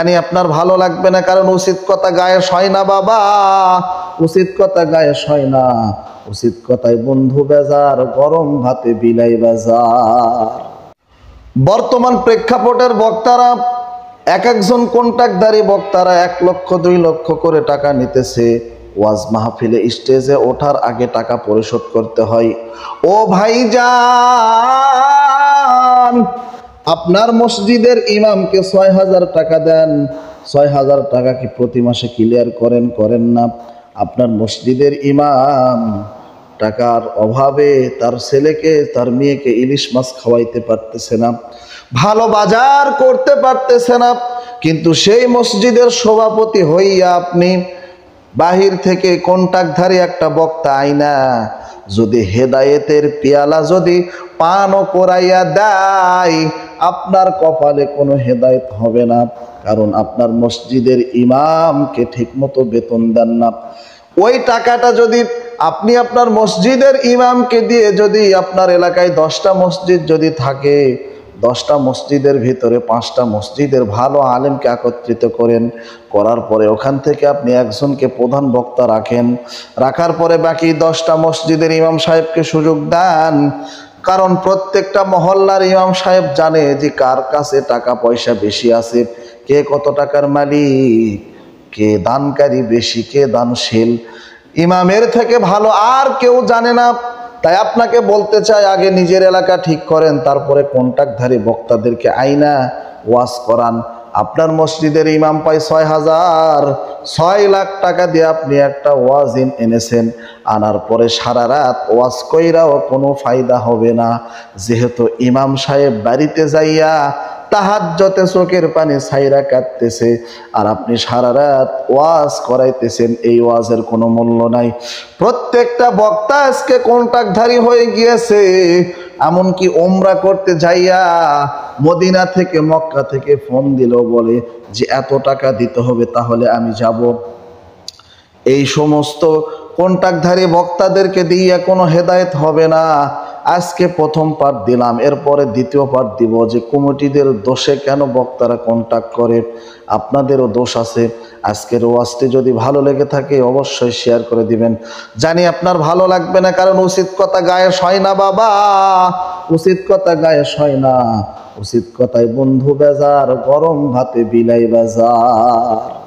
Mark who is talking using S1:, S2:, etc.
S1: জানি আপনার ভালো লাগবে না, কারণ উচিত কথা গায়ে সয় না বাবা, উচিত কথা গায়ে সয় না। উচিত কথায় বন্ধু বেজার, গরম ভাতে বিলাই বাজার। বর্তমান প্রেক্ষাপটের বক্তারা এক একজন কন্ট্রাক্টধারী বক্তারা 1 লক্ষ 2 লক্ষ করে টাকা নিতেছে। ওয়াজ মাহফিলে স্টেজে ওঠার আগে টাকা পরিশোধ করতে হয়। ও ভাইজান, আপনার মসজিদের ইমামকে 6000 টাকা দেন। 6000 টাকা কি প্রতি মাসে ক্লিয়ার করেন না? আপনার মসজিদের ইমাম টাকার অভাবে তার ছেলেকে তার মেয়েকে ইলিশ মাছ খাওয়াইতে পারতেছে না, ভালো বাজার করতে পারতেছে না, কিন্তু সেই মসজিদের সভাপতি হইয়া আপনি বাহির থেকে কন্ট্রাক্টধারী একটা বক্তা আইনা যদি হেদায়েতের পেয়ালা যদি পানও করাইয়া দেয়, আপনার কপালে কোনো হেদায়েত হবে না, কারণ আপনার মসজিদের ইমামকে ঠিকমতো বেতন দেন না। ওই টাকাটা যদি আপনি আপনার মসজিদের ইমামকে দিয়ে যদি আপনার এলাকায় 10টা মসজিদ যদি থাকে, 10টা মসজিদের ভিতরে 5টা মসজিদের ভালো আলেমকে একত্রিত করার পরে ওখান থেকে আপনি একজনকে প্রধান বক্তা রাখার পরে বাকি 10টা মসজিদের ইমাম সাহেবকে সুযোগ দেন, কারণ প্রত্যেকটা মহল্লার ইমাম সাহেব জানে যে কার কাছে টাকা পয়সা বেশি আছে, কে কত টাকার মালিক, কে দানকারী বেশি, কে দানশীল। ইমামের থেকে ভালো আর কেউ জানে না। তাই আপনাকে বলতে চাই, আগে নিজের এলাকা ঠিক করেন, তারপরে কন্ট্রাক্টধারী বক্তাদেরকে আইনা ওয়াজ করান। আপনার মসজিদের ইমাম পায় 6000, 6 লাখ টাকা দিয়ে আপনি একটা ওয়াজ এনেছেন, আনার পরে সারা রাত ওয়াজ কইরাও কোনো ফায়দা হবে না, যেহেতু ইমাম সাহেব বাড়িতে যাইয়া তাহাজ্জুদে চোখের পানি ছাইরা কাঁদতেছে, আর আপনি সারা রাত ওয়াজ করাইতেছেন, এই ওয়াজের কোনো মূল্য নাই। প্রত্যেকটা বক্তা আজকে কন্ট্রাক্টধারী হয়ে গিয়েছে, এমনকি ওমরা করতে যাইয়া মদিনা থেকে মক্কা থেকে ফোন দিল, বলে যে এত টাকা দিতে হবে তাহলে আমি যাব। এই সমস্ত কন্ট্রাক্টধারী বক্তাদেরকে দিয়ে কোনো হেদায়েত হবে না। আজকে প্রথম পার্ট দিলাম, এরপরে দ্বিতীয় পার্ট দিব যে কমিটিদের দোষে কেন বক্তারা কন্ট্যাক্ট করে, আপনাদেরও দোষ আছে। আজকের ওয়াজটি যদি ভালো লেগে থাকে অবশ্যই শেয়ার করে দিবেন। জানি আপনার ভালো লাগবে না, কারণ উচিত কথা গায়ে সয় না বাবা, উচিত কথা গায়ে সয় না। উচিত কথায় বন্ধু বেজার, গরম ভাতে বিলাই বাজার।